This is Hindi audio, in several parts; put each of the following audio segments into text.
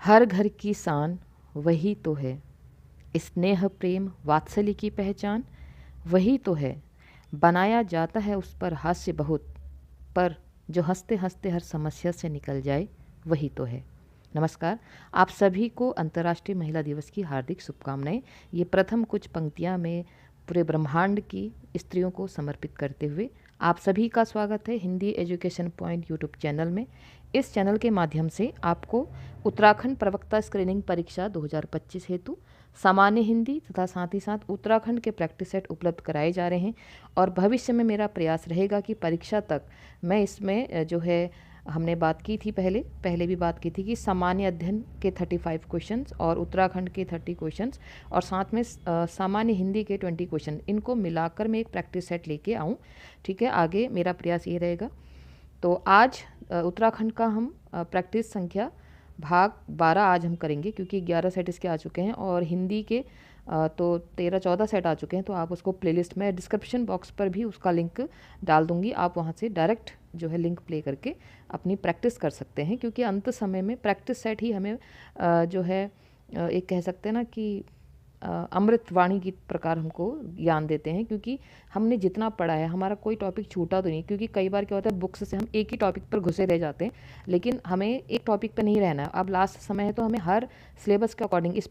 हर घर की शान वही तो है, स्नेह प्रेम वात्सल्य की पहचान वही तो है। बनाया जाता है उस पर हास्य बहुत, पर जो हंसते हंसते हर समस्या से निकल जाए वही तो है। नमस्कार, आप सभी को अंतर्राष्ट्रीय महिला दिवस की हार्दिक शुभकामनाएं। ये प्रथम कुछ पंक्तियां मैं पूरे ब्रह्मांड की स्त्रियों को समर्पित करते हुए आप सभी का स्वागत है Hindi education point YouTube channel में। इस चैनल के माध्यम से आपको उत्तराखंड प्रवक्ता स्क्रीनिंग परीक्षा 2025 हेतु सामान्य हिंदी तथा साथ ही साथ उत्तराखंड के प्रैक्टिस सेट उपलब्ध कराए जा रहे हैं और भविष्य में मेरा प्रयास रहेगा कि परीक्षा तक मैं इसमें जो है हमने बात की थी पहले भी बात की थी कि सामान्य अध्ययन के 35 क्वेश्चंस और उत्तराखंड के 30 क्वेश्चंस और साथ में सामान्य हिंदी के 20 क्वेश्चन, इनको मिलाकर मैं एक प्रैक्टिस सेट लेके आऊँ। ठीक है, आगे मेरा प्रयास ये रहेगा। तो आज उत्तराखंड का हम प्रैक्टिस संख्या भाग 12 आज हम करेंगे, क्योंकि 11 सेट इसके आ चुके हैं और हिंदी के तो 13-14 सेट आ चुके हैं। तो आप उसको प्लेलिस्ट में डिस्क्रिप्शन बॉक्स पर भी उसका लिंक डाल दूंगी, आप वहां से डायरेक्ट जो है लिंक प्ले करके अपनी प्रैक्टिस कर सकते हैं, क्योंकि अंत समय में प्रैक्टिस सेट ही हमें जो है एक कह सकते हैं ना कि अमृतवाणी की प्रकार हमको ज्ञान देते हैं, क्योंकि हमने जितना पढ़ा है हमारा कोई टॉपिक छूटा तो नहीं। क्योंकि कई बार क्या होता है, बुक्स से हम एक ही टॉपिक पर घुसे रह जाते हैं, लेकिन हमें एक टॉपिक पर नहीं रहना है। अब लास्ट समय है तो हमें हर सिलेबस के अकॉर्डिंग इस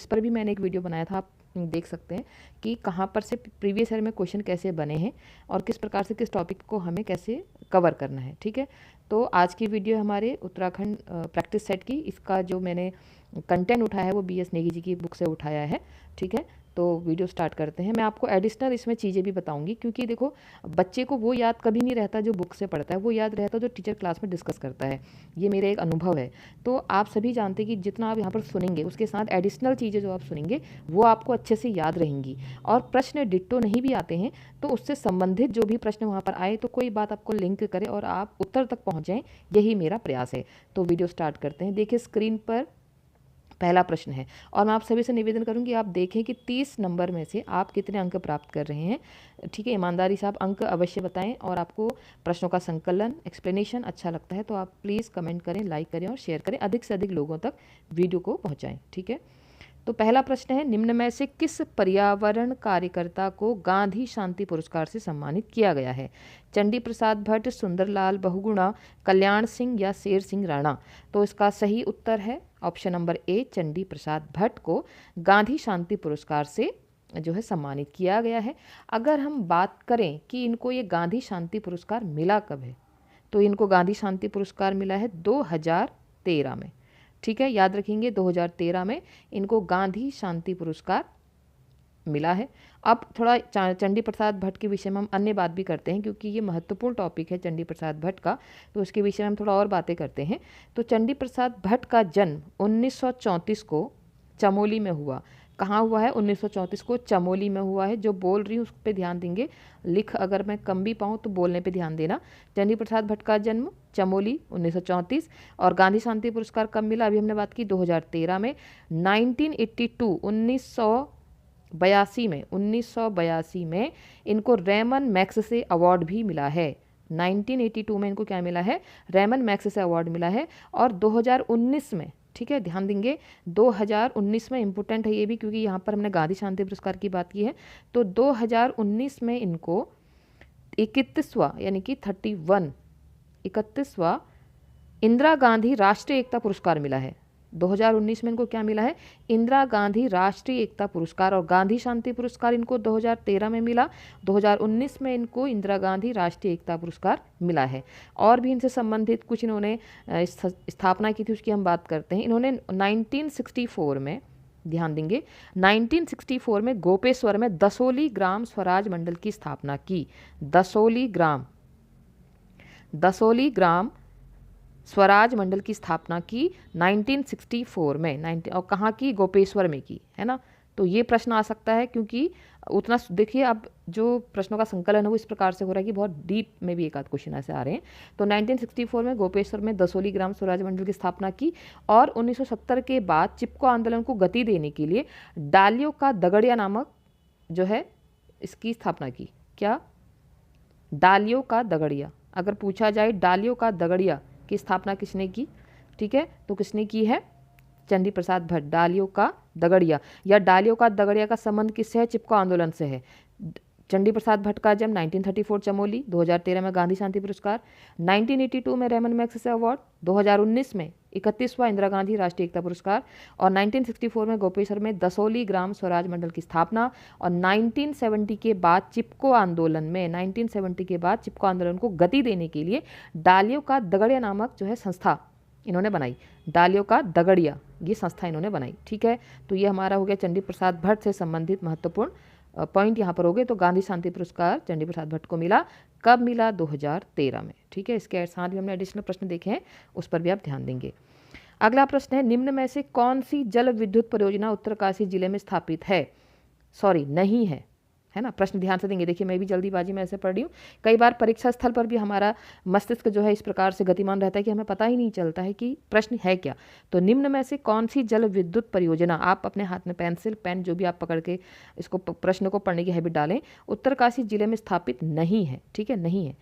पर भी मैंने एक वीडियो बनाया था, आप देख सकते हैं कि कहाँ पर से प्रीवियस ईयर में क्वेश्चन कैसे बने हैं और किस प्रकार से किस टॉपिक को हमें कैसे कवर करना है। ठीक है, तो आज की वीडियो हमारे उत्तराखंड प्रैक्टिस सेट की, इसका जो मैंने कंटेंट उठाया है वो BS नेगी जी की बुक से उठाया है। ठीक है, तो वीडियो स्टार्ट करते हैं। मैं आपको एडिशनल इसमें चीज़ें भी बताऊंगी, क्योंकि देखो बच्चे को वो याद कभी नहीं रहता जो बुक से पढ़ता है, वो याद रहता जो टीचर क्लास में डिस्कस करता है। ये मेरा एक अनुभव है। तो आप सभी जानते हैं कि जितना आप यहाँ पर सुनेंगे उसके साथ एडिशनल चीज़ें जो आप सुनेंगे वो आपको अच्छे से याद रहेंगी। और प्रश्न डिट्टो नहीं भी आते हैं तो उससे संबंधित जो भी प्रश्न वहाँ पर आए तो कोई बात आपको लिंक करे और आप उत्तर तक पहुँच जाएँ, यही मेरा प्रयास है। तो वीडियो स्टार्ट करते हैं। देखिए स्क्रीन पर पहला प्रश्न है और मैं आप सभी से निवेदन करूंगी आप देखें कि 30 नंबर में से आप कितने अंक प्राप्त कर रहे हैं। ठीक है, ईमानदारी से आप अंक अवश्य बताएं और आपको प्रश्नों का संकलन एक्सप्लेनेशन अच्छा लगता है तो आप प्लीज़ कमेंट करें, लाइक करें और शेयर करें, अधिक से अधिक लोगों तक वीडियो को पहुंचाएं। ठीक है, तो पहला प्रश्न है, निम्न में से किस पर्यावरण कार्यकर्ता को गांधी शांति पुरस्कार से सम्मानित किया गया है? चंडी प्रसाद भट्ट, सुंदरलाल बहुगुणा, कल्याण सिंह या शेर सिंह राणा? तो इसका सही उत्तर है option number A, Chandi Prasad Bhatt को गांधी शांति पुरस्कार से जो है सम्मानित किया गया है। अगर हम बात करें कि इनको ये गांधी शांति पुरस्कार मिला कब है, तो इनको गांधी शांति पुरस्कार मिला है 2013 में। ठीक है, याद रखेंगे 2013 में इनको गांधी शांति पुरस्कार मिला है। अब थोड़ा चंडी प्रसाद भट्ट के विषय में हम अन्य बात भी करते हैं, क्योंकि ये महत्वपूर्ण टॉपिक है चंडी प्रसाद भट्ट का, तो उसके विषय में हम थोड़ा और बातें करते हैं। तो चंडी प्रसाद भट्ट का जन्म 1934 को चमोली में हुआ। कहाँ हुआ है? 1934 को चमोली में हुआ है। जो बोल रही हूँ उस पर ध्यान देंगे, लिख अगर मैं कम भी पाऊँ तो बोलने पे ध्यान देना। चंडी प्रसाद भट्ट का जन्म चमोली 1934 और गांधी शांति पुरस्कार कब मिला? अभी हमने बात की 2013 में। 1982 में इनको रेमन मैक्स से अवार्ड भी मिला है। 1982 में इनको क्या मिला है? रेमन मैक्स से अवार्ड मिला है। और 2019 में, ठीक है ध्यान देंगे, 2019 में इम्पोर्टेंट है ये भी, क्योंकि यहाँ पर हमने गांधी शांति पुरस्कार की बात की है। तो 2019 में इनको 31वां यानी कि 31वां इंदिरा गांधी राष्ट्रीय एकता पुरस्कार मिला है। 2019 में इनको क्या मिला है? इंदिरा गांधी राष्ट्रीय एकता पुरस्कार। और गांधी शांति पुरस्कार इनको 2013 में मिला, 2019 में इनको इंदिरा गांधी राष्ट्रीय एकता पुरस्कार मिला है। और भी इनसे संबंधित कुछ इन्होंने स्थापना की थी, उसकी हम बात करते हैं। इन्होंने 1964 में, ध्यान देंगे, 1964 में गोपेश्वर में दसोली ग्राम स्वराज मंडल की स्थापना की। दसोली ग्राम स्वराज मंडल की स्थापना की 1964 में। और कहाँ की? गोपेश्वर में की, है ना। तो ये प्रश्न आ सकता है, क्योंकि उतना देखिए अब जो प्रश्नों का संकलन है वो इस प्रकार से हो रहा है कि बहुत डीप में भी एक आध क्वेश्चन ऐसे आ रहे हैं। तो 1964 में गोपेश्वर में दसोली ग्राम स्वराज मंडल की स्थापना की। और 1970 के बाद चिपको आंदोलन को गति देने के लिए डालियों का दगड़िया नामक जो है इसकी स्थापना की। क्या? डालियों का दगड़िया। अगर पूछा जाए डालियों का दगड़िया की स्थापना किसने की, ठीक है, तो किसने की है? चंडी प्रसाद भट्ट। डालियों का दगड़िया या डालियों का दगड़िया का संबंध किससे है? चिपको आंदोलन से है। चंडी प्रसाद भट्ट का जन्म 1934 चमोली, 2013 में गांधी शांति पुरस्कार, 1982 में रेमन मैग्सेसे अवार्ड, 2019 में 31वां इंदिरा गांधी राष्ट्रीय एकता पुरस्कार और 1964 में गोपेश्वर में दसोली ग्राम स्वराज मंडल की स्थापना और 1970 के बाद चिपको आंदोलन को गति देने के लिए डालियों का दगड़िया नामक जो है संस्था इन्होंने बनाई। डालियों का दगड़िया ये संस्था इन्होंने बनाई। ठीक है, तो ये हमारा हो गया चंडी प्रसाद भट्ट से संबंधित महत्वपूर्ण पॉइंट यहाँ पर हो गए। तो गांधी शांति पुरस्कार चंडी प्रसाद भट्ट को मिला, कब मिला? 2013 में। ठीक है, इसके साथ भी हमने एडिशनल प्रश्न देखे हैं, उस पर भी आप ध्यान देंगे। अगला प्रश्न है, निम्न में से कौन सी जल विद्युत परियोजना उत्तरकाशी जिले में स्थापित है? नहीं है ना। प्रश्न ध्यान से देंगे। देखिए मैं भी जल्दीबाजी में ऐसे पढ़ रही हूँ, कई बार परीक्षा स्थल पर भी हमारा मस्तिष्क जो है इस प्रकार से गतिमान रहता है कि हमें पता ही नहीं चलता है कि प्रश्न है क्या। तो निम्न में से कौन सी जल विद्युत परियोजना, आप अपने हाथ में पेंसिल पेन जो भी आप पकड़ के इसको प्रश्न को पढ़ने की हैबिट डालें, उत्तरकाशी जिले में स्थापित नहीं है। ठीक है, नहीं है।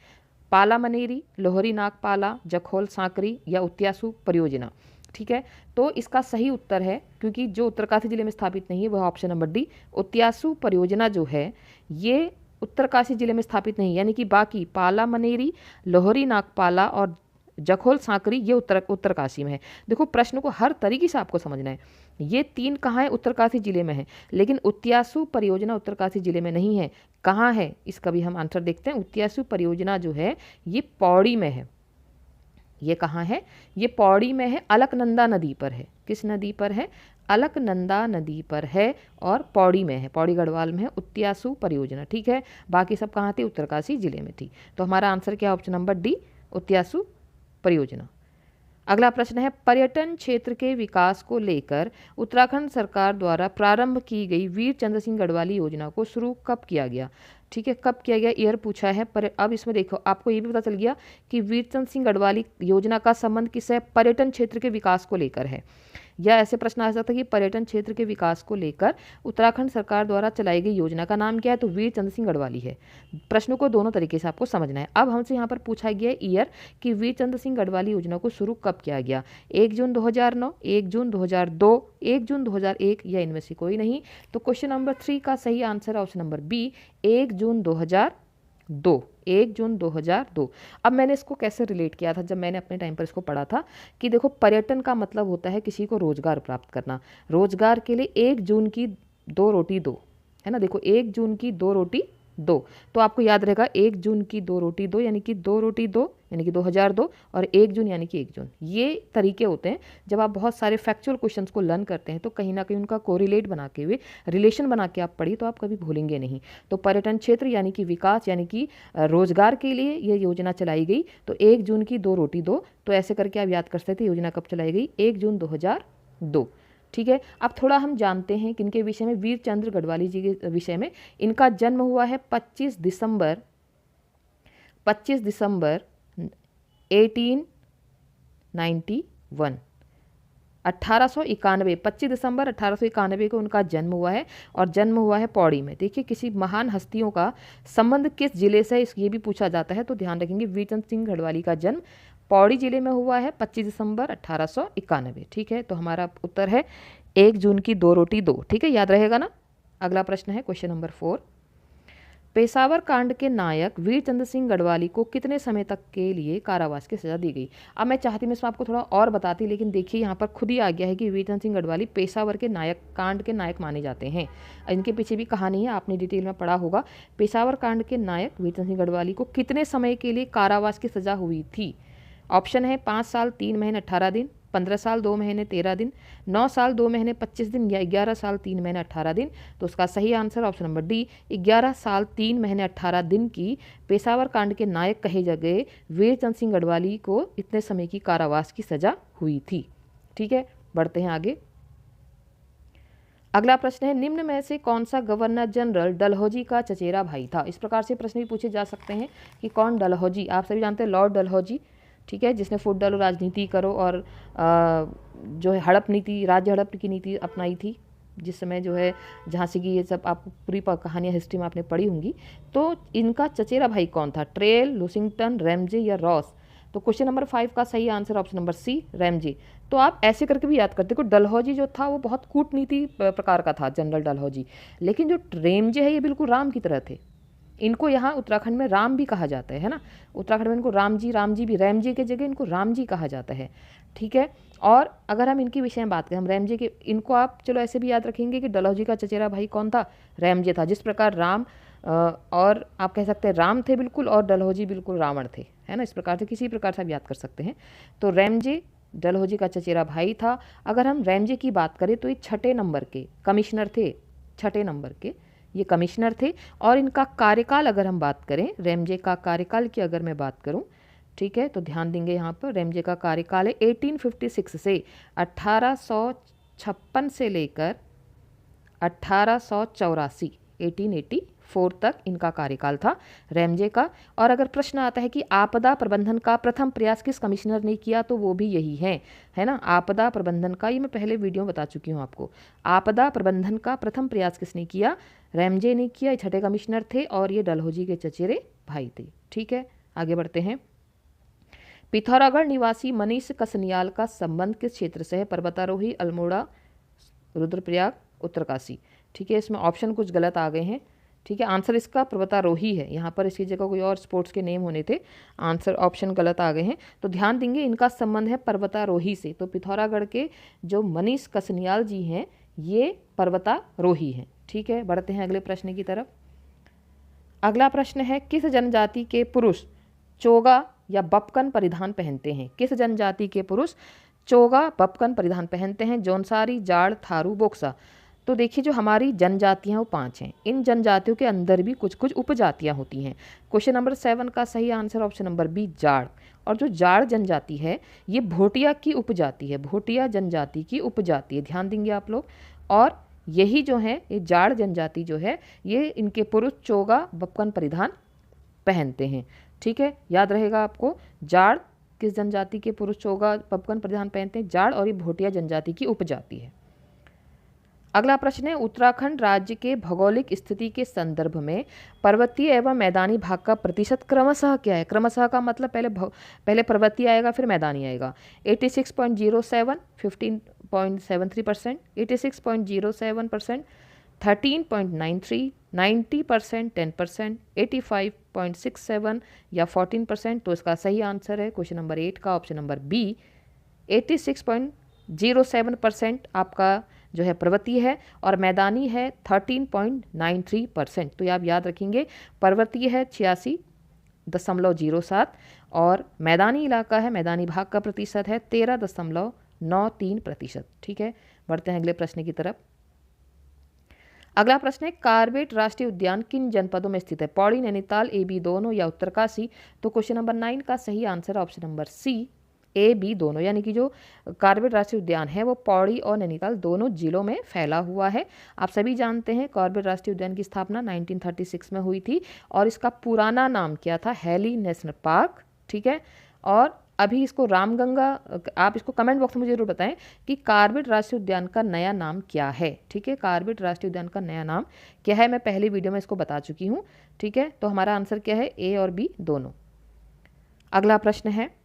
पाला मनेरी, लोहरी नागपाला, जखोल सांकरी या उत्यासू परियोजना। ठीक है, तो इसका सही उत्तर है, क्योंकि जो उत्तरकाशी जिले में स्थापित नहीं है वह ऑप्शन नंबर डी, उत्यासू परियोजना जो है ये उत्तरकाशी जिले में स्थापित नहीं, यानी कि बाकी पाला मनेरी, लोहरी नागपाला और जखोल सांकरी ये उत्तरकाशी में है। देखो प्रश्न को हर तरीके से आपको समझना है। ये तीन कहाँ है? उत्तरकाशी जिले में है, लेकिन उत्यासू परियोजना उत्तरकाशी जिले में नहीं है। कहाँ है इसका भी हम आंसर देखते हैं। उत्यासू परियोजना जो है ये पौड़ी में है। ये कहाँ है? ये पौड़ी में है, अलकनंदा नदी पर है। किस नदी पर है? अलकनंदा नदी पर है और पौड़ी में है, पौड़ी गढ़वाल में है उत्यासू परियोजना। ठीक है, बाकी सब कहाँ थी? उत्तरकाशी जिले में थी। तो हमारा आंसर क्या है? ऑप्शन नंबर डी, उत्यासू परियोजना। अगला प्रश्न है, पर्यटन क्षेत्र के विकास को लेकर उत्तराखंड सरकार द्वारा प्रारंभ की गई वीर चंद्र सिंह गढ़वाली योजना को शुरू कब किया गया? ठीक है, कब किया गया ईयर पूछा है। पर अब इसमें देखो आपको ये भी पता चल गया कि वीर चंद्र सिंह गढ़वाली योजना का संबंध किससे? पर्यटन क्षेत्र के विकास को लेकर है। या ऐसे प्रश्न आ सकता है कि पर्यटन क्षेत्र के विकास को लेकर उत्तराखंड सरकार द्वारा चलाई गई योजना का नाम क्या है? तो वीर चंद्र सिंह गढ़वाली है। प्रश्नों को दोनों तरीके से आपको समझना है। अब हमसे यहाँ पर पूछा गया ईयर कि वीर चंद्र सिंह गढ़वाली योजना को शुरू कब किया गया? 1 जून 2009, 1 जून 2002, 1 जून 2001 या इनमें से कोई नहीं। तो क्वेश्चन नंबर 3 का सही आंसर है ऑप्शन नंबर बी, 1 जून 2002। 1 जून 2002। अब मैंने इसको कैसे रिलेट किया था जब मैंने अपने टाइम पर इसको पढ़ा था कि देखो पर्यटन का मतलब होता है किसी को रोजगार प्राप्त करना। रोजगार के लिए 1 जून की 2 रोटी 2, है ना। देखो 1 जून की 2 रोटी 2, तो आपको याद रहेगा 1 जून की 2 रोटी 2 यानी कि 2 रोटी 2 यानी कि 2002 और 1 जून यानी कि 1 जून। ये तरीके होते हैं जब आप बहुत सारे फैक्चुअल क्वेश्चंस को लर्न करते हैं तो कहीं ना कहीं उनका कोरिलेट बना के हुए रिलेशन बना के आप पढ़िए तो आप कभी भूलेंगे नहीं। तो पर्यटन क्षेत्र यानी कि विकास यानी कि रोजगार के लिए ये योजना चलाई गई। तो 1 जून की 2 रोटी 2, तो ऐसे करके आप याद कर सकते थे योजना कब चलाई गई? 1 जून 2002। ठीक है, अब थोड़ा हम जानते हैं किनके विषय में, वीर चंद्र गढ़वाली जी के विषय में। इनका जन्म हुआ है 25 दिसंबर 1891, 1891, 25 दिसंबर 1891 को उनका जन्म हुआ है और जन्म हुआ है पौड़ी में। देखिए किसी महान हस्तियों का संबंध किस जिले से ये भी पूछा जाता है, तो ध्यान रखेंगे वीर चंद्र सिंह गढ़वाली का जन्म पौड़ी जिले में हुआ है 25 दिसंबर 1891। ठीक है, तो हमारा उत्तर है 1 जून की 2 रोटी 2। ठीक है, याद रहेगा ना। अगला प्रश्न है क्वेश्चन नंबर 4, पेशावर कांड के नायक वीर चंद्र सिंह गढ़वाली को कितने समय तक के लिए कारावास की सजा दी गई? अब मैं चाहती मैं इसमें आपको थोड़ा और बताती, लेकिन देखिए यहाँ पर खुद ही आ गया है कि वीर चंद्र सिंह गढ़वाली पेशावर के नायक, कांड के नायक माने जाते हैं। इनके पीछे भी कहानी है, आपने डिटेल में पढ़ा होगा। पेशावर कांड के नायक वीर चंद्र सिंह गढ़वाली को कितने समय के लिए कारावास की सजा हुई थी? ऑप्शन है 5 साल 3 महीने 18 दिन, 15 साल 2 महीने 13 दिन, 9 साल 2 महीने 25 दिन या 11 साल 3 महीने 18 दिन। तो उसका सही आंसर ऑप्शन नंबर डी, 11 साल 3 महीने 18 दिन की पेशावर कांड के नायक कहे गए वीर चंद्र सिंह गढ़वाली को इतने समय की कारावास की सजा हुई थी। ठीक है, बढ़ते हैं आगे। अगला प्रश्न है, निम्न में से कौन सा गवर्नर जनरल डलहौजी का चचेरा भाई था? इस प्रकार से प्रश्न भी पूछे जा सकते हैं कि कौन डलहौजी, आप सभी जानते हैं लॉर्ड डलहौजी, ठीक है, जिसने फुट डालो राजनीति करो और जो है हड़प नीति, राज्य हड़प की नीति अपनाई थी, जिस समय जो है झांसी की ये सब आपको पूरी कहानियाँ हिस्ट्री में आपने पढ़ी होंगी। तो इनका चचेरा भाई कौन था? ट्रेल, लुसिंगटन, रैमजे या रॉस? तो क्वेश्चन नंबर 5 का सही answer option number C Ramsay. तो आप ऐसे करके भी याद करते। को डलहौजी जो था वो बहुत कूटनीति प्रकार का था, जनरल डलहौजी, लेकिन जो रेमजे है ये बिल्कुल राम की तरह थे। इनको यहाँ उत्तराखंड में राम भी कहा जाता है ना, उत्तराखंड में इनको राम जी भी, रैम जी के जगह इनको राम जी कहा जाता है, ठीक है। और अगर हम इनके विषय में बात करें, हम रैम जी के, इनको आप चलो ऐसे भी याद रखेंगे कि डलहौजी का चचेरा भाई कौन था, रैम जी था। जिस प्रकार राम और आप कह सकते हैं राम थे बिल्कुल, और डलहौजी बिल्कुल रावण थे, है ना, इस प्रकार से किसी प्रकार से आप याद कर सकते हैं। तो रैम जी डलहौजी का चचेरा भाई था। अगर हम रैम जी की बात करें तो ये 6 नंबर के कमिश्नर थे, 6 नंबर के ये कमिश्नर थे। और इनका कार्यकाल अगर हम बात करें, रेमजे का कार्यकाल की अगर मैं बात करूं, ठीक है, तो ध्यान देंगे यहाँ पर रेमजे का कार्यकाल है 1856 से 1856 से लेकर 1884 1884 तक इनका कार्यकाल था रेमजे का। और अगर प्रश्न आता है कि आपदा प्रबंधन का प्रथम प्रयास किस कमिश्नर ने किया, तो वो भी यही है ना, आपदा प्रबंधन का, ये मैं पहले वीडियो में बता चुकी हूँ आपको। आपदा प्रबंधन का प्रथम प्रयास किसने किया, रेमजे ने किया, 6 कमिश्नर थे और ये डलहौजी के चचेरे भाई थे, ठीक है। आगे बढ़ते हैं। पिथौरागढ़ निवासी मनीष कसनियाल का संबंध किस क्षेत्र से है, पर्वतारोही, अल्मोड़ा, रुद्रप्रयाग, उत्तरकाशी, ठीक है। इसमें ऑप्शन कुछ गलत आ गए हैं, ठीक है। आंसर इसका पर्वतारोही है, यहाँ पर इसकी जगह कोई और स्पोर्ट्स के नेम होने थे, आंसर ऑप्शन गलत आ गए हैं। तो ध्यान देंगे इनका संबंध है पर्वतारोही से। तो पिथौरागढ़ के जो मनीष कसनियाल जी हैं ये पर्वतारोही हैं, ठीक है। बढ़ते हैं अगले प्रश्न की तरफ। अगला प्रश्न है, किस जनजाति के पुरुष चोगा या बपकन परिधान पहनते हैं, किस जनजाति के पुरुष चोगा बपकन परिधान पहनते हैं, जौनसारी, जाड़, थारू, बोक्सा। तो देखिए जो हमारी जनजातियां वो 5 हैं, इन जनजातियों के अंदर भी कुछ कुछ उपजातियां होती हैं। क्वेश्चन नंबर 7 का सही आंसर ऑप्शन नंबर बी जाड़। और जो जाड़ जनजाति है ये भोटिया की उपजाति है, भोटिया जनजाति की उपजाति है, ध्यान देंगे आप लोग। और यही जो है ये जाड़ जनजाति जो है ये इनके पुरुष चोगा बपकन परिधान पहनते हैं, ठीक है। याद रहेगा आपको, जाड़ किस जनजाति के पुरुष चोगा बपकन परिधान पहनते हैं, जाड़, और ये भोटिया जनजाति की उपजाति है। अगला प्रश्न है, उत्तराखंड राज्य के भौगोलिक स्थिति के संदर्भ में पर्वतीय एवं मैदानी भाग का प्रतिशत क्रमशः क्या है। क्रमशः का मतलब पहले पर्वतीय आएगा फिर मैदानी आएगा। 86.07 15.73%, 86.07%, 13.93, 90%, 10%, 85.67 या 14%। तो इसका सही आंसर है क्वेश्चन नंबर 8 का ऑप्शन नंबर बी 86.07% आपका जो है पर्वतीय है, और मैदानी है 13.93%। तो ये आप याद रखेंगे, पर्वतीय है 86.07 और मैदानी इलाका है, मैदानी भाग का प्रतिशत है 13.93%, ठीक है। बढ़ते हैं अगले प्रश्न की तरफ। अगला प्रश्न है, कार्बेट राष्ट्रीय उद्यान किन जनपदों में स्थित है, पौड़ी, नैनीताल, AB दोनों या उत्तरकाशी। तो क्वेश्चन नंबर 9 का सही answer option number C AB दोनों, यानी कि जो कार्बेट राष्ट्रीय उद्यान है वो पौड़ी और नैनीताल दोनों जिलों में फैला हुआ है। आप सभी जानते हैं कार्बेट राष्ट्रीय उद्यान की स्थापना 1936 में हुई थी और इसका पुराना नाम क्या था, हैली नेशनल पार्क, ठीक है। और अभी इसको रामगंगा, आप इसको कमेंट बॉक्स में मुझे जरूर बताएं कि कार्बेट राष्ट्रीय उद्यान का नया नाम क्या है, ठीक है। कार्बेट राष्ट्रीय उद्यान का नया नाम क्या है, मैं पहले वीडियो में इसको बता चुकी हूँ, ठीक है। तो हमारा आंसर क्या है, A और B दोनों। अगला प्रश्न है,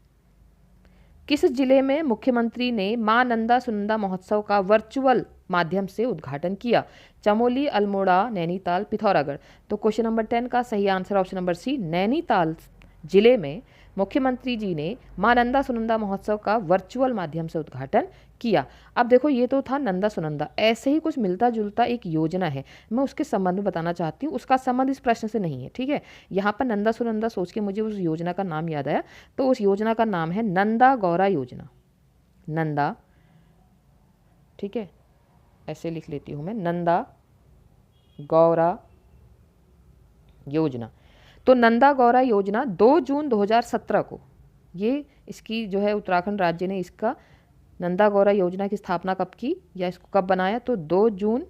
किस जिले में मुख्यमंत्री ने मां नंदा सुनंदा महोत्सव का वर्चुअल माध्यम से उद्घाटन किया, चमोली, अल्मोड़ा, नैनीताल, पिथौरागढ़। तो क्वेश्चन नंबर 10 का सही answer option number C Nainital जिले में मुख्यमंत्री जी ने मां नंदा सुनंदा महोत्सव का वर्चुअल माध्यम से उद्घाटन किया। अब देखो ये तो था नंदा सुनंदा, ऐसे ही कुछ मिलता जुलता एक योजना है, मैं उसके संबंध में बताना चाहती हूँ, उसका संबंध इस प्रश्न से नहीं है, ठीक है। यहाँ पर नंदा सुनंदा सोच के मुझे उस योजना का नाम याद आया, तो उस योजना का नाम है नंदा गौरा योजना, नंदा, ठीक है, ऐसे लिख लेती हूँ मैं, नंदा गौरा योजना। तो नंदा गौरा योजना 2 जून 2017 को, ये इसकी जो है उत्तराखंड राज्य ने इसका नंदा गौरा योजना की स्थापना कब की या इसको कब बनाया, तो 2 जून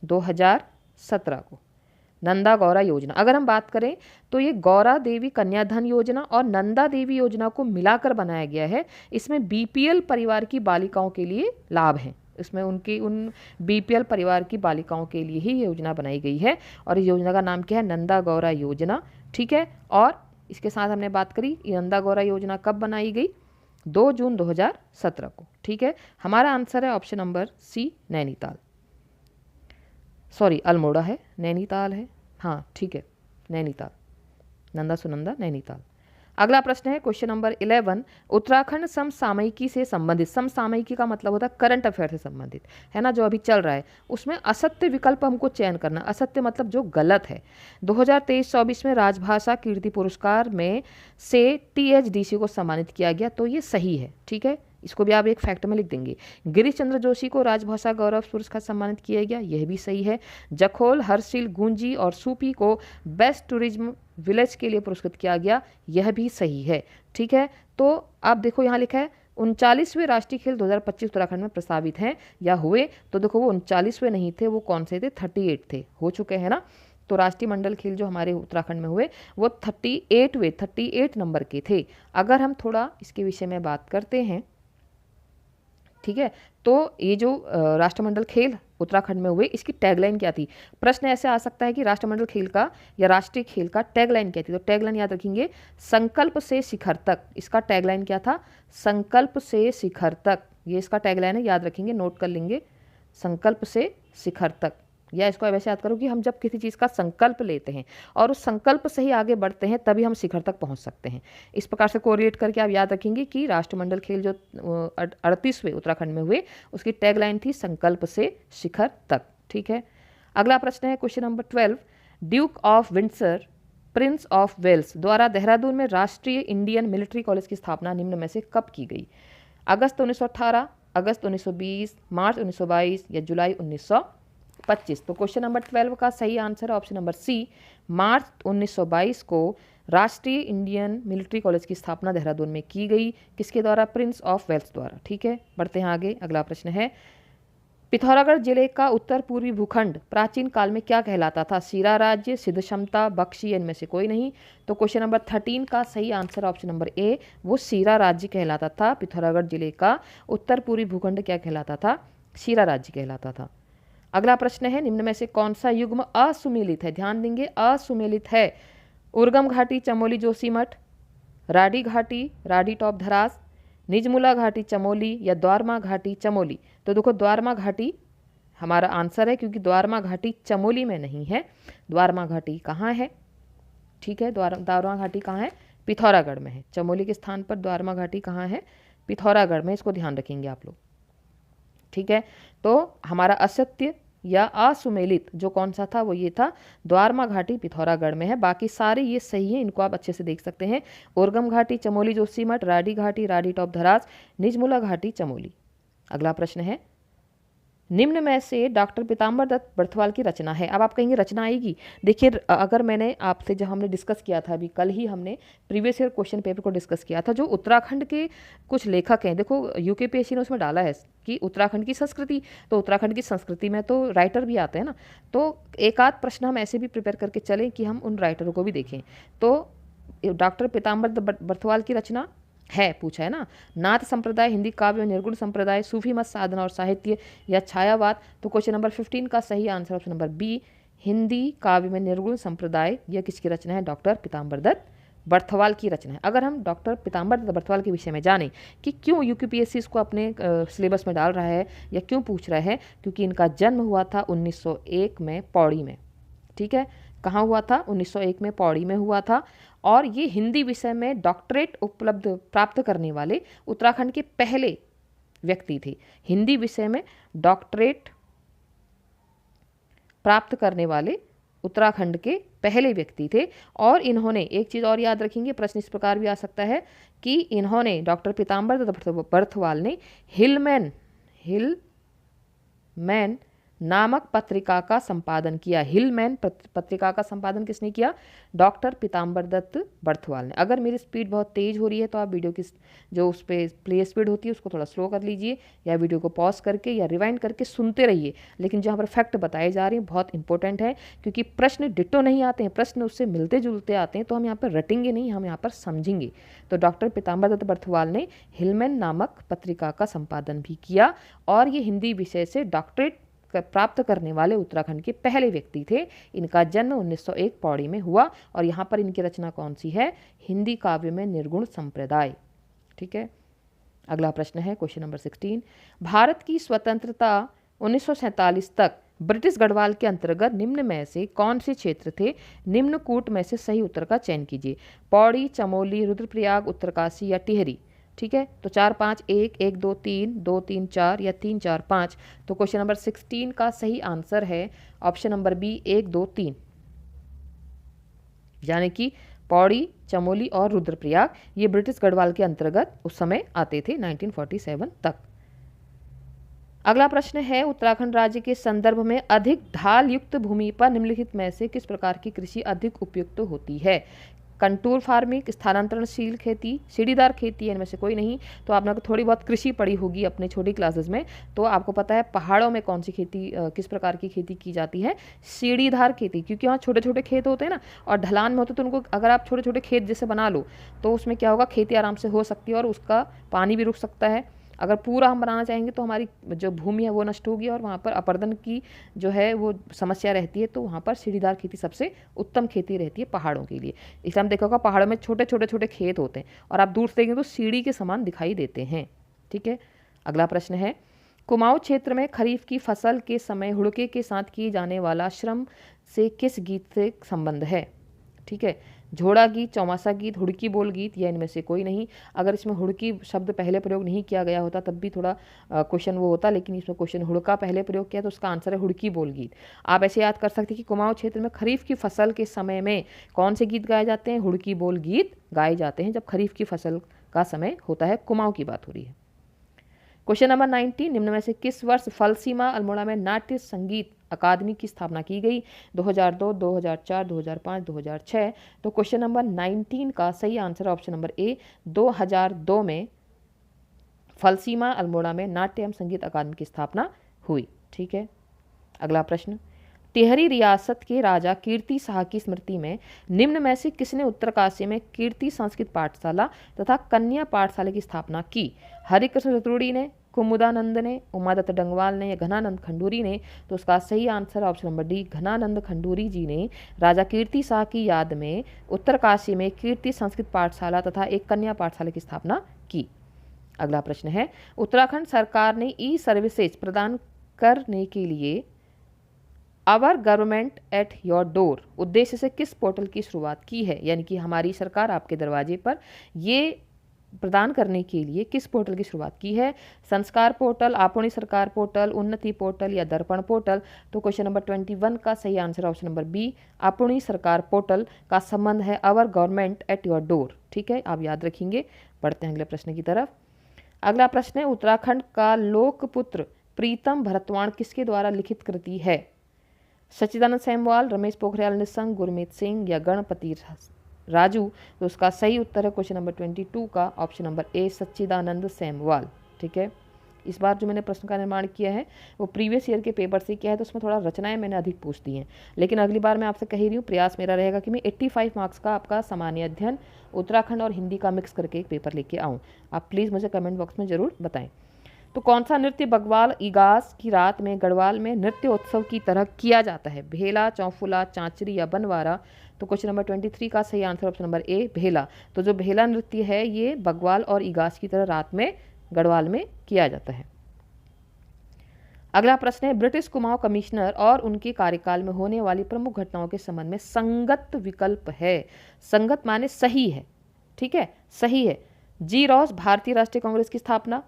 2017 को नंदा गौरा योजना। अगर हम बात करें तो ये गौरा देवी कन्याधन योजना और नंदा देवी योजना को मिलाकर बनाया गया है। इसमें BPL परिवार की बालिकाओं के लिए लाभ हैं, इसमें उन BPL परिवार की बालिकाओं के लिए ही योजना बनाई गई है और इस योजना का नाम क्या है, नंदा गौरा योजना, ठीक है। और इसके साथ हमने बात करी ये नंदा गौरा योजना कब बनाई गई, 2 जून 2017 को। ठीक है, हमारा आंसर है option number C Nainital, sorry Almora है, नैनीताल है, हाँ ठीक है नैनीताल, नंदा सुनंदा नैनीताल। अगला प्रश्न है क्वेश्चन नंबर 11, उत्तराखंड समसामयिकी से संबंधित, समसामयिकी का मतलब होता है करंट अफेयर से संबंधित, है ना, जो अभी चल रहा है, उसमें असत्य विकल्प हमको चयन करना, असत्य मतलब जो गलत है। 2023-24 में राजभाषा कीर्ति पुरस्कार में से THDC को सम्मानित किया गया, तो ये सही है। ठीक है, इसको भी आप एक फैक्ट में लिख देंगे। गिरीश चंद्र जोशी को राजभाषा गौरव पुरस्कार सम्मानित किया गया, यह भी सही है। जखोल, हर्षिल, गुंजी और सूपी को बेस्ट टूरिज्म विलेज के लिए पुरस्कृत किया गया, यह भी सही है। ठीक है, तो आप देखो यहाँ लिखा है 39वें राष्ट्रीय खेल 2025 उत्तराखंड में प्रस्तावित हैं या हुए, तो देखो वो 39वें नहीं थे, वो कौन से थे, 38 थे, हो चुके हैं ना। तो राष्ट्रीय मंडल खेल जो हमारे उत्तराखंड में हुए वो 38 नंबर के थे। अगर हम थोड़ा इसके विषय में बात करते हैं, ठीक है, तो ये जो राष्ट्रमंडल खेल उत्तराखंड में हुए, इसकी टैगलाइन क्या थी। प्रश्न ऐसे आ सकता है कि राष्ट्रमंडल खेल का या राष्ट्रीय खेल का टैगलाइन क्या थी, तो टैगलाइन याद रखेंगे, संकल्प से शिखर तक। इसका टैगलाइन क्या था, संकल्प से शिखर तक, ये इसका टैगलाइन है, याद रखेंगे, नोट कर लेंगे, संकल्प से शिखर तक। या इसको वैसे याद करो कि हम जब किसी चीज़ का संकल्प लेते हैं और उस संकल्प से ही आगे बढ़ते हैं, तभी हम शिखर तक पहुंच सकते हैं। इस प्रकार से कोरिलेट करके आप याद रखेंगे कि राष्ट्रमंडल खेल जो 38वें उत्तराखंड में हुए, उसकी टैगलाइन थी संकल्प से शिखर तक। ठीक है, अगला प्रश्न है question number 12, Duke of Windsor Prince of Wales द्वारा देहरादून में राष्ट्रीय इंडियन मिलिट्री कॉलेज की स्थापना निम्न में से कब की गई। अगस्त 1918, अगस्त 1920, मार्च 1922 या जुलाई 1925। तो क्वेश्चन नंबर 12 का सही आंसर है ऑप्शन नंबर सी, मार्च 1922 को राष्ट्रीय इंडियन मिलिट्री कॉलेज की स्थापना देहरादून में की गई, किसके द्वारा, प्रिंस ऑफ वेल्स द्वारा। ठीक है, बढ़ते हैं आगे। अगला प्रश्न है, पिथौरागढ़ जिले का उत्तर पूर्वी भूखंड प्राचीन काल में क्या कहलाता था, सीरा राज्य, सिद्ध क्षमता, बख्शी, इनमें से कोई नहीं। तो क्वेश्चन नंबर 13 का सही आंसर ऑप्शन नंबर ए, वो सीरा राज्य कहलाता था। पिथौरागढ़ जिले का उत्तर पूर्वी भूखंड क्या कहलाता था, सीरा राज्य कहलाता था। अगला प्रश्न है, निम्न में से कौन सा युग्म असुमेलित है, ध्यान देंगे असुमेलित है। उर्गम घाटी चमोली जोशीमठ, राडी घाटी राडी टॉप धरास, निजमुला घाटी चमोली या द्वारमा घाटी चमोली। तो देखो द्वारमा घाटी हमारा आंसर है, क्योंकि द्वारमा घाटी चमोली में नहीं है। द्वारमा घाटी कहाँ है, ठीक है, द्वारमा घाटी कहाँ है, पिथौरागढ़ में है। चमोली के स्थान पर द्वारमा घाटी कहाँ है, पिथौरागढ़ में, इसको ध्यान रखेंगे आप लोग। ठीक है, तो हमारा असत्य या असुमेलित जो कौन सा था, वो ये था, द्वारमा घाटी पिथौरागढ़ में है। बाकी सारे ये सही है, इनको आप अच्छे से देख सकते हैं। ओरगम घाटी चमोली जोशीमठ, राडी घाटी राडी टॉप धरास, निजमुला घाटी चमोली। अगला प्रश्न है, निम्न में से डॉक्टर पीताम्बर दत्त बर्थवाल की रचना है। अब आप कहेंगे रचना आएगी, देखिए अगर मैंने आपसे जब हमने डिस्कस किया था, अभी कल ही हमने प्रीवियस ईयर क्वेश्चन पेपर को डिस्कस किया था, जो उत्तराखंड के कुछ लेखक हैं, देखो यूकेपीएससी ने उसमें डाला है कि उत्तराखंड की संस्कृति, तो उत्तराखंड की संस्कृति में तो राइटर भी आते हैं ना, तो एक आध प्रश्न हम ऐसे भी प्रिपेयर करके चलें कि हम उन राइटरों को भी देखें। तो डॉक्टर पीताम्बर दत्त बर्थवाल की रचना है, पूछा है ना, नाथ संप्रदाय, हिंदी काव्य, निर्गुण संप्रदाय, सूफी मत साधना और साहित्य या छायावाद। तो क्वेश्चन नंबर 15 का सही answer option number B, Hindi काव्य में निर्गुण संप्रदाय, यह किसकी रचना है, डॉक्टर पीताम्बर दत्त बर्थवाल की रचना है। अगर हम डॉक्टर पीताम्बर दत्त बर्थवाल के विषय में जानें कि क्यों यूकेपीएससी इसको अपने सिलेबस में डाल रहा है या क्यों पूछ रहा है, क्योंकि इनका जन्म हुआ था 1901 में पौड़ी में। ठीक है, कहाँ हुआ था, 1901 में पौड़ी में हुआ था। और ये हिंदी विषय में डॉक्टरेट उपलब्ध प्राप्त करने वाले उत्तराखंड के पहले व्यक्ति थे। हिंदी विषय में डॉक्टरेट प्राप्त करने वाले उत्तराखंड के पहले व्यक्ति थे। और इन्होंने एक चीज़ और याद रखेंगे, प्रश्न इस प्रकार भी आ सकता है कि इन्होंने डॉक्टर पीताम्बर दत्त बर्थवाल ने हिलमैन नामक पत्रिका का संपादन किया। हिलमैन पत्रिका का संपादन किसने किया, डॉक्टर पीताम्बर दत्त बर्थवाल ने। अगर मेरी स्पीड बहुत तेज़ हो रही है तो आप वीडियो की जो उस पर प्ले स्पीड होती है उसको थोड़ा स्लो कर लीजिए, या वीडियो को पॉज करके या रिवाइंड करके सुनते रहिए। लेकिन जहाँ पर फैक्ट बताए जा रहे हैं बहुत इंपॉर्टेंट है, क्योंकि प्रश्न डिट्टो नहीं आते हैं, प्रश्न उससे मिलते जुलते आते हैं, तो हम यहाँ पर रटेंगे नहीं, हम यहाँ पर समझेंगे। तो डॉक्टर पीताम्बर दत्त बर्थवाल ने हिलमैन नामक पत्रिका का संपादन भी किया और ये हिंदी विषय से डॉक्टरेट प्राप्त करने वाले उत्तराखंड के पहले व्यक्ति थे। इनका जन्म 1901 पौड़ी में हुआ और यहाँ पर इनकी रचना कौन सी है? हिंदी काव्य में निर्गुण संप्रदाय। ठीक है, अगला प्रश्न है क्वेश्चन नंबर 16। भारत की स्वतंत्रता 1947 तक ब्रिटिश गढ़वाल के अंतर्गत निम्न में से कौन से क्षेत्र थे? निम्न कूट में से सही उत्तर का चयन कीजिए। पौड़ी, चमोली, रुद्रप्रयाग, उत्तरकाशी या टिहरी। ठीक है, तो 4 5 1 1 2 3 2 3 4 या 3 4 5। तो क्वेश्चन नंबर 16 का सही आंसर है ऑप्शन नंबर बी 1 2 3, यानी कि पौड़ी, चमोली और रुद्रप्रयाग ये ब्रिटिश गढ़वाल के अंतर्गत उस समय आते थे 1947 तक। अगला प्रश्न है उत्तराखंड राज्य के संदर्भ में अधिक ढाल युक्त भूमि पर निम्नलिखित में से किस प्रकार की कृषि अधिक उपयुक्त होती है? कंटूर फार्मिंग, स्थानांतरणशील खेती, सीढ़ीदार खेती, इनमें से कोई नहीं। तो आपने थोड़ी बहुत कृषि पढ़ी होगी अपने छोटी क्लासेस में, तो आपको पता है पहाड़ों में कौन सी खेती किस प्रकार की खेती की जाती है? सीढ़ीदार खेती, क्योंकि वहाँ छोटे छोटे खेत होते हैं ना, और ढलान में होते तो उनको अगर आप छोटे छोटे खेत जैसे बना लो तो उसमें क्या होगा, खेती आराम से हो सकती है और उसका पानी भी रुक सकता है। अगर पूरा हम बनाना चाहेंगे तो हमारी जो भूमि है वो नष्ट होगी और वहाँ पर अपर्दन की जो है वो समस्या रहती है। तो वहाँ पर सीढ़ीदार खेती सबसे उत्तम खेती रहती है पहाड़ों के लिए। इसलिए हम देखा होगा पहाड़ों में छोटे छोटे छोटे खेत होते हैं और आप दूर से देखेंगे तो सीढ़ी के समान दिखाई देते हैं। ठीक है, अगला प्रश्न है कुमाऊं क्षेत्र में खरीफ की फसल के समय हुड़के के साथ किए जाने वाला श्रम से किस गीत से संबंध है? ठीक है, झोड़ा गीत, चौमासा गीत, हुड़की बोल गीत या इनमें से कोई नहीं। अगर इसमें हुड़की शब्द पहले प्रयोग नहीं किया गया होता तब भी थोड़ा क्वेश्चन वो होता, लेकिन इसमें क्वेश्चन हुड़का पहले प्रयोग किया तो उसका आंसर है हुड़की बोल गीत। आप ऐसे याद कर सकते हैं कि कुमाऊं क्षेत्र में खरीफ की फसल के समय में कौन से गीत गाए जाते हैं? हुड़की बोल गीत गाए जाते हैं जब खरीफ की फसल का समय होता है। कुमाऊं की बात हो रही है। क्वेश्चन नंबर 19, निम्न में से किस वर्ष फलसीमा अल्मोड़ा में नाट्य संगीत अकादमी की स्थापना की गई? 2002, 2004, 2005, 2006। तो क्वेश्चन नंबर 19 का सही आंसर ऑप्शन नंबर ए 2002 में फलसीमा अल्मोड़ा में नाट्य एवं संगीत अकादमी की स्थापना हुई। ठीक है, अगला प्रश्न, टिहरी रियासत के राजा कीर्ति शाह की स्मृति में निम्न में से किसने उत्तरकाशी में कीर्ति संस्कृत पाठशाला तथा कन्या पाठशाला की स्थापना की? हरिकृष्ण चतुर्वेदी ने, कुमुदानंद ने, उमादत्त डंगवाल ने या घनानंद खंडूरी ने? तो उसका सही answer option number D Ghananand Khanduri ji ने राजा कीर्ति शाह की याद में उत्तरकाशी में कीर्ति संस्कृत पाठशाला तथा एक कन्या पाठशाला की स्थापना की। अगला प्रश्न है उत्तराखंड सरकार ने ई सर्विसेज प्रदान करने के लिए our government at your door उद्देश्य से किस पोर्टल की शुरुआत की है? यानी कि हमारी सरकार आपके दरवाजे पर ये प्रदान करने के लिए किस पोर्टल की शुरुआत की है? संस्कार पोर्टल, आपनी सरकार पोर्टल, उन्नति पोर्टल या दर्पण पोर्टल? तो क्वेश्चन नंबर 21 का सही आंसर ऑप्शन नंबर बी आपनी सरकार पोर्टल का संबंध है our government at your door. ठीक है, आप याद रखेंगे। बढ़ते हैं अगले प्रश्न की तरफ। अगला प्रश्न है उत्तराखंड का लोकपुत्र प्रीतम भरतवाण किसके द्वारा लिखित कृति है? सच्चिदानंद सेमवाल, रमेश पोखरियाल निशंक, गुरमीत सिंह या गणपति राजू? तो उसका सही उत्तर है क्वेश्चन नंबर 22 का ऑप्शन नंबर ए सच्चिदानंद सेमवाल। ठीक है, इस बार जो मैंने प्रश्न का निर्माण किया है वो प्रीवियस ईयर के पेपर से किया है, तो उसमें थोड़ा रचनाएं मैंने अधिक पूछ दी हैं, लेकिन अगली बार मैं आपसे कह रही हूँ प्रयास मेरा रहेगा कि मैं 85 मार्क्स का आपका सामान्य अध्ययन उत्तराखंड और हिंदी का मिक्स करके एक पेपर लेके आऊँ। आप प्लीज़ मुझे कमेंट बॉक्स में ज़रूर बताएं। तो कौन सा नृत्य बग्वाल इगास की रात में गढ़वाल में नृत्य उत्सव की तरह किया जाता है? भेला, चौफुला, चांचरी या बनवारा? तो क्वेश्चन नंबर 23 का सही आंसर ऑप्शन नंबर ए भेला। तो जो भेला नृत्य है ये बग्वाल और इगास की तरह रात में गढ़वाल में किया जाता है। अगला प्रश्न है ब्रिटिश कुमाऊं कमिश्नर और उनके कार्यकाल में होने वाली प्रमुख घटनाओं के संबंध में संगत विकल्प है। संगत माने सही है। ठीक है, सही है। जी रॉस भारतीय राष्ट्रीय कांग्रेस की स्थापना,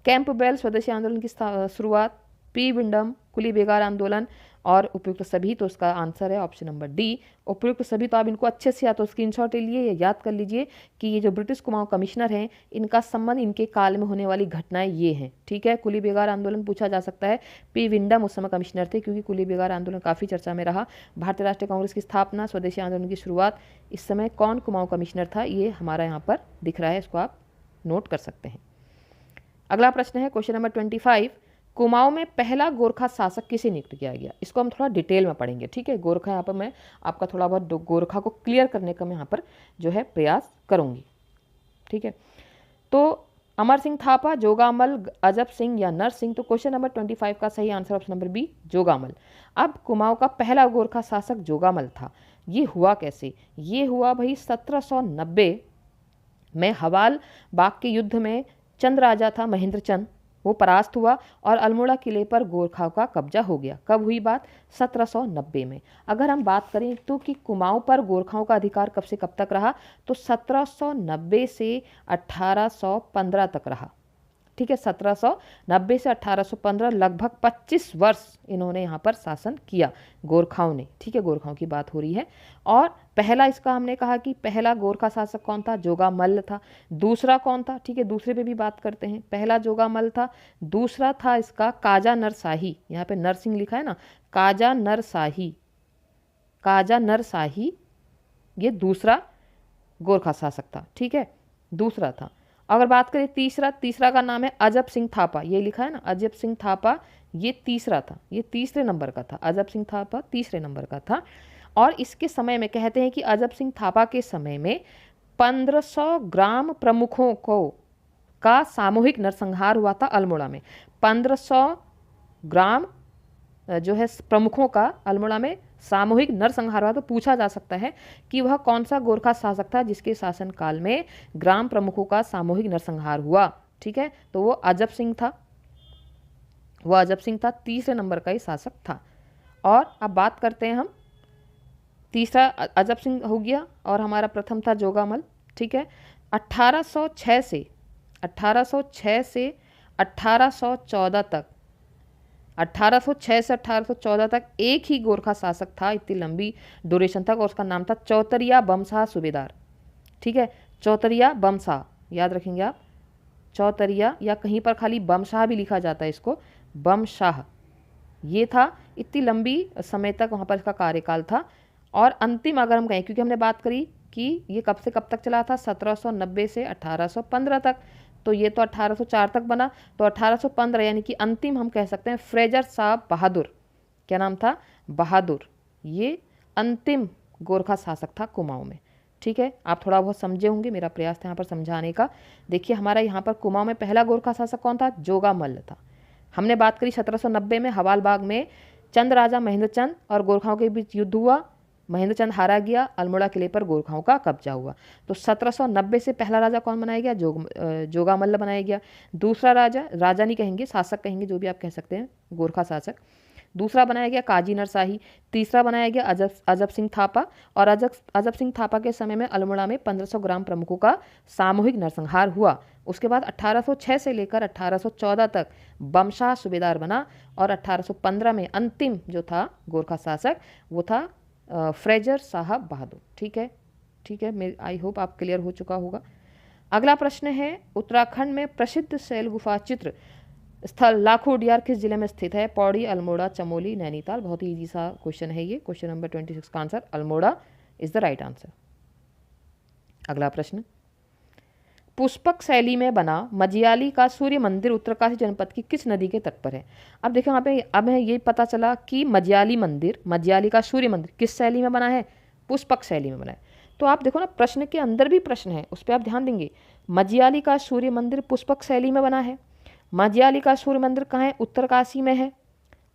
कैंपबेल स्वदेशी आंदोलन की शुरुआत, पी विंडम कुली बेगार आंदोलन और उपयुक्त सभी? तो उसका आंसर है ऑप्शन नंबर डी उपयुक्त सभी। तो आप इनको अच्छे से या तो स्क्रीनशॉट ले लिए या याद कर लीजिए कि ये जो ब्रिटिश कुमाऊं कमिश्नर हैं इनका संबंध इनके काल में होने वाली घटनाएं ये हैं। ठीक है, कुली बेगार आंदोलन पूछा जा सकता है। पी विंडम उस समय कमिश्नर थे क्योंकि कुली बेगार आंदोलन काफ़ी चर्चा में रहा। भारतीय राष्ट्रीय कांग्रेस की स्थापना, स्वदेशी आंदोलन की शुरुआत, इस समय कौन कुमाऊं कमिश्नर था ये हमारा यहाँ पर दिख रहा है, इसको आप नोट कर सकते हैं। अगला प्रश्न है क्वेश्चन नंबर 25, कुमाऊं में पहला गोरखा शासक किसे नियुक्त किया गया? इसको हम थोड़ा डिटेल में पढ़ेंगे। ठीक है, गोरखा यहाँ पर मैं आपका थोड़ा बहुत गोरखा को क्लियर करने का मैं यहाँ पर जो है प्रयास करूँगी। ठीक है, तो अमर सिंह थापा, जोगामल, अजब सिंह या नर सिंह। तो क्वेश्चन नंबर 25 का सही answer option number B Jogamal. अब कुमाऊं का पहला गोरखा शासक जोगामल था। ये हुआ कैसे? ये हुआ भाई 1790 में हवाल बाग के युद्ध में चंद राजा था महेंद्र चंद, वो परास्त हुआ और अल्मोड़ा किले पर गोरखाओं का कब्जा हो गया। कब हुई बात? 1790 में। अगर हम बात करें तो कि कुमाऊं पर गोरखाओं का अधिकार कब से कब तक रहा, तो 1790 से 1815 तक रहा। ठीक है, 1790 से 1815, लगभग 25 वर्ष इन्होंने यहाँ पर शासन किया गोरखाओं ने। ठीक है, गोरखाओं की बात हो रही है। और पहला इसका हमने कहा कि पहला गोरखा शासक कौन था? जोगामल्ल था। दूसरा कौन था? ठीक है, दूसरे पे भी बात करते हैं। पहला जोगामल्ल था, दूसरा था इसका काजा नरशाही, यहाँ पे नरसिंह लिखा है ना, काजा नरशाही, काजा नरशाही, ये दूसरा गोरखा शासक था। ठीक है, दूसरा था। अगर बात करें तीसरा का नाम है अजब सिंह थापा, ये लिखा है ना, अजब सिंह थापा, ये तीसरा था, ये तीसरे नंबर का था। अजब सिंह थापा तीसरे नंबर का था। और इसके समय में कहते हैं कि अजब सिंह थापा के समय में 1500 ग्राम प्रमुखों का सामूहिक नरसंहार हुआ था अल्मोड़ा में। 1500 ग्राम जो है प्रमुखों का अल्मोड़ा में सामूहिक नरसंहार हुआ। तो पूछा जा सकता है कि वह कौन सा गोरखा शासक था जिसके शासनकाल में ग्राम प्रमुखों का सामूहिक नरसंहार हुआ। ठीक है, तो वो अजब सिंह था, वो अजब सिंह था, तीसरे नंबर का ही शासक था। और अब बात करते हैं हम, तीसरा अजब सिंह हो गया और हमारा प्रथम था जोगामल। ठीक है, 1806 से 1814 तक, 1806 से 1814 तक एक ही गोरखा शासक था, इतनी लंबी ड्यूरेशन तक, और उसका नाम था चौतरिया बमशाह सूबेदार। ठीक है, चौतरिया बमशाह, याद रखेंगे आप, चौतरिया, या कहीं पर खाली बमशाह भी लिखा जाता है इसको, बमशाह, ये था। इतनी लंबी समय तक वहाँ पर इसका कार्यकाल था। और अंतिम अगर हम कहें, क्योंकि हमने बात करी कि ये कब से कब तक चला था, 1790 से 1815 तक, तो ये तो 1804 तक बना, तो 1815 यानी कि अंतिम हम कह सकते हैं फ्रेजर साहब बहादुर। क्या नाम था? बहादुर। ये अंतिम गोरखा शासक था कुमाऊं में। ठीक है, आप थोड़ा बहुत समझे होंगे, मेरा प्रयास था यहाँ पर समझाने का। देखिए हमारा यहाँ पर कुमाऊं में पहला गोरखा शासक कौन था? जोगामल्ल था। हमने बात करी 1790 में हवाल बाग में चंद राजा महेंद्र चंद और गोरखाओं के बीच युद्ध हुआ, महेंद्र चंद हारा गया, अल्मोड़ा किले पर गोरखाओं का कब्जा हुआ। तो 1790 से पहला राजा कौन बनाया गया? जोगामल्ल बनाया गया। दूसरा राजा नहीं कहेंगे, शासक कहेंगे, जो भी आप कह सकते हैं, गोरखा शासक। दूसरा बनाया गया काजी नरशाही। तीसरा बनाया गया अजब सिंह थापा। और अजब सिंह थापा के समय में अल्मोड़ा में 1500 ग्राम प्रमुखों का सामूहिक नरसंहार हुआ। उसके बाद 1806 से लेकर 1814 तक बमशाह सूबेदार बना, और 1815 में अंतिम जो था गोरखा शासक वो था फ्रेजर साहब बहादुर। ठीक है, ठीक है, मैं आई होप आप क्लियर हो चुका होगा। अगला प्रश्न है, उत्तराखंड में प्रसिद्ध शैल गुफा चित्र स्थल लाखों उडियार किस जिले में स्थित है? पौड़ी, अल्मोड़ा, चमोली, नैनीताल। बहुत ही इजी सा क्वेश्चन है ये। क्वेश्चन नंबर 26 का answer Almora is the right answer. अगला प्रश्न, पुष्पक शैली में बना मजियाली का सूर्य मंदिर उत्तरकाशी जनपद की किस नदी के तट पर है? अब देखिए वहाँ पे अब हमें ये पता चला कि मजियाली का सूर्य मंदिर किस शैली में बना है? पुष्पक शैली में बना है। तो आप देखो ना, प्रश्न के अंदर भी प्रश्न है, उस पर आप ध्यान देंगे। मजियाली का सूर्य मंदिर पुष्पक शैली में बना है। मजियाली का सूर्य मंदिर कहाँ है? उत्तरकाशी में है।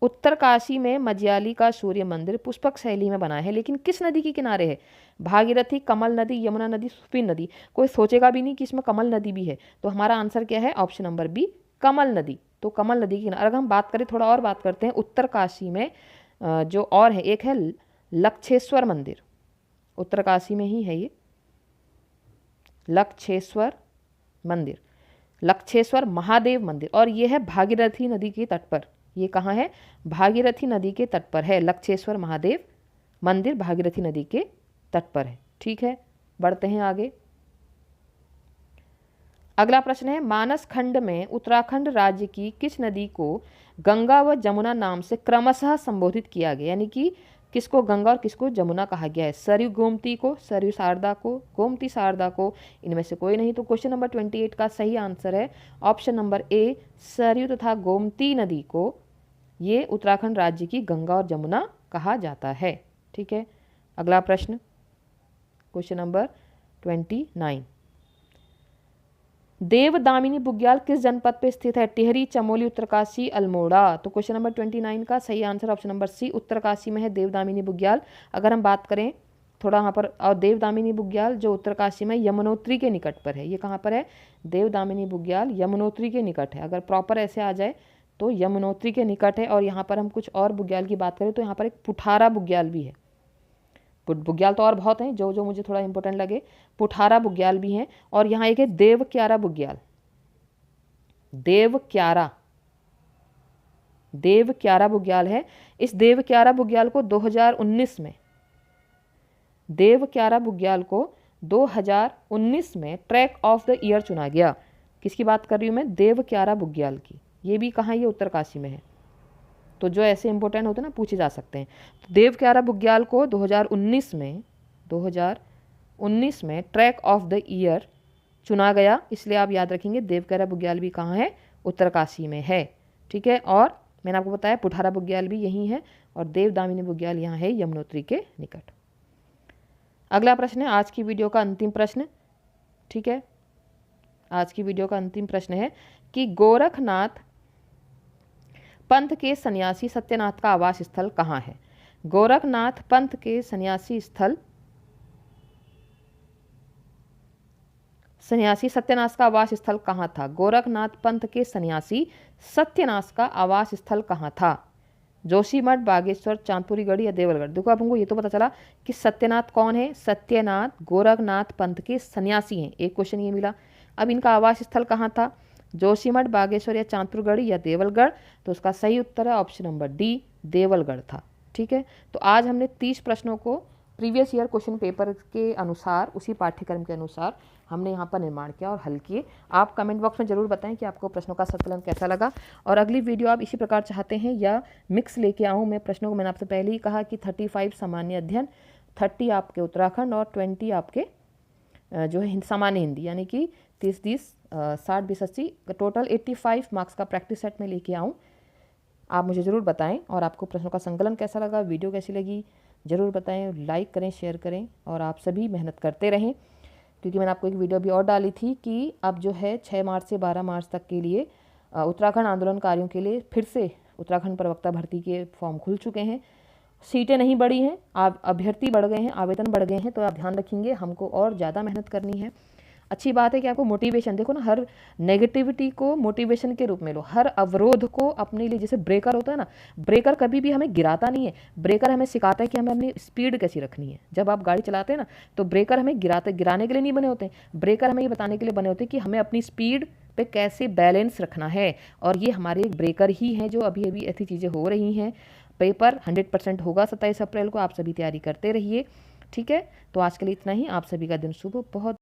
उत्तरकाशी में मजियाली का सूर्य मंदिर पुष्पक शैली में बना है, लेकिन किस नदी के किनारे है? भागीरथी, कमल नदी, यमुना नदी, सुफी नदी। कोई सोचेगा भी नहीं कि इसमें कमल नदी भी है, तो हमारा आंसर क्या है? ऑप्शन नंबर बी, कमल नदी। तो कमल नदी के किनारे। अगर हम बात करें, थोड़ा और बात करते हैं, उत्तरकाशी में जो और है, एक है लक्षेश्वर मंदिर, उत्तरकाशी में ही है ये लक्षेश्वर मंदिर, लक्षेश्वर महादेव मंदिर, और ये है भागीरथी नदी के तट पर। ये कहाँ है? भागीरथी नदी के तट पर है लक्षेश्वर महादेव मंदिर, भागीरथी नदी के तट पर है। ठीक है, बढ़ते हैं आगे। अगला प्रश्न है, मानस खंड में उत्तराखंड राज्य की किस नदी को गंगा व जमुना नाम से क्रमशः संबोधित किया गया? यानी कि किसको गंगा और किसको जमुना कहा गया है? सरयू गोमती को, सरयू शारदा को, गोमती शारदा को, इनमें से कोई नहीं। तो क्वेश्चन नंबर 28 का सही आंसर है ऑप्शन नंबर ए, सरयू तथा गोमती नदी को ये उत्तराखंड राज्य की गंगा और जमुना कहा जाता है। ठीक है, अगला प्रश्न, क्वेश्चन नंबर 29, देवदामिनी बुग्याल किस जनपद पे स्थित है? टिहरी, चमोली, उत्तरकाशी, अल्मोड़ा। तो क्वेश्चन नंबर 29 का सही answer option number C Uttarkashi में है देवदामिनी बुग्याल। अगर हम बात करें थोड़ा यहाँ पर, और देवदामिनी बुग्याल जो उत्तरकाशी में यमुनोत्री के निकट पर है। ये कहाँ पर है? देवदामिनी बुग्याल यमुनोत्री के निकट है। अगर प्रॉपर ऐसे आ जाए तो यमुनोत्री के निकट है। और यहाँ पर हम कुछ और बुग्याल की बात करें तो यहाँ पर एक पुठारा बुग्याल भी है। बुग्याल तो और बहुत हैं, जो जो मुझे थोड़ा इंपॉर्टेंट लगे, पुठारा बुग्याल भी हैं। और यहाँ एक है देवक्यारा बुग्याल, देवक्यारा बुग्याल है। इस देवक्यारा बुग्याल को 2019 में, देवक्यारा बुग्याल को 2019 में ट्रैक ऑफ द ईयर चुना गया। किसकी बात कर रही हूँ मैं? देवक्यारा बुग्याल की। ये भी कहाँ? ये उत्तरकाशी में है। तो जो ऐसे इंपॉर्टेंट होते हैं ना, पूछे जा सकते हैं। तो देवक्यारा बुग्याल को 2019 में ट्रैक ऑफ द ईयर चुना गया। इसलिए आप याद रखेंगे देवक्यारा बुग्याल भी कहाँ है? उत्तरकाशी में है। ठीक है। और मैंने आपको बताया पुठारा बुग्याल भी यहीं है और देवदामिनी बुग्याल यहाँ है यमुनोत्री के निकट। अगला प्रश्न है आज की वीडियो का अंतिम प्रश्न। ठीक है, आज की वीडियो का अंतिम प्रश्न है कि गोरखनाथ पंथ के सन्यासी सत्यनाथ का आवास स्थल कहाँ है? गोरखनाथ पंथ के सन्यासी सत्यनाथ का आवास स्थल कहाँ था? गोरखनाथ पंथ के सन्यासी सत्यनाथ का आवास स्थल कहाँ था? जोशीमठ, बागेश्वर, चांदपुरी गढ़ी या देवलगढ़। देखो आप हमको ये तो पता चला कि सत्यनाथ कौन है? सत्यनाथ गोरखनाथ पंथ के सन्यासी हैं। एक क्वेश्चन ये मिला। अब इनका आवास स्थल कहाँ था? जोशीमठ, बागेश्वर या चांदपुर गढ़ी या देवलगढ़। तो उसका सही उत्तर है ऑप्शन नंबर डी, देवलगढ़ था। ठीक है। तो आज हमने 30 प्रश्नों को प्रीवियस ईयर क्वेश्चन पेपर के अनुसार, उसी पाठ्यक्रम के अनुसार हमने यहाँ पर निर्माण किया और हल किए। आप कमेंट बॉक्स में ज़रूर बताएं कि आपको प्रश्नों का संकलन कैसा लगा। और अगली वीडियो आप इसी प्रकार चाहते हैं या मिक्स लेके आऊँ मैं प्रश्नों को? मैंने आपसे पहले ही कहा कि 35 सामान्य अध्ययन, 30 आपके उत्तराखंड और 20 आपके जो है सामान्य हिंदी, यानी कि 30-30 60 20 80 टोटल 85 मार्क्स का प्रैक्टिस सेट में लेके आऊँ। आप मुझे ज़रूर बताएं और आपको प्रश्नों का संकलन कैसा लगा, वीडियो कैसी लगी, ज़रूर बताएं। लाइक करें, शेयर करें और आप सभी मेहनत करते रहें, क्योंकि मैंने आपको एक वीडियो भी और डाली थी कि अब जो है 6 मार्च से 12 मार्च तक के लिए उत्तराखंड आंदोलनकारियों के लिए फिर से उत्तराखंड प्रवक्ता भर्ती के फॉर्म खुल चुके हैं। सीटें नहीं बढ़ी हैं, अभ्यर्थी बढ़ गए हैं, आवेदन बढ़ गए हैं। तो आप ध्यान रखेंगे, हमको और ज़्यादा मेहनत करनी है। अच्छी बात है कि आपको मोटिवेशन, देखो ना, हर नेगेटिविटी को मोटिवेशन के रूप में लो, हर अवरोध को अपने लिए, जैसे ब्रेकर होता है ना, ब्रेकर कभी भी हमें गिराता नहीं है, ब्रेकर हमें सिखाता है कि हमें अपनी स्पीड कैसी रखनी है। जब आप गाड़ी चलाते हैं ना, तो ब्रेकर हमें गिराने के लिए नहीं बने होते हैं, ब्रेकर हमें ये बताने के लिए बने होते हैं कि हमें अपनी स्पीड पे कैसे बैलेंस रखना है। और ये हमारे एक ब्रेकर ही हैं जो अभी अभी ऐसी चीज़ें हो रही हैं। पेपर 100% होगा 27 अप्रैल को, आप सभी तैयारी करते रहिए। ठीक है, तो आज के लिए इतना ही। आप सभी का दिन शुभ हो। बहुत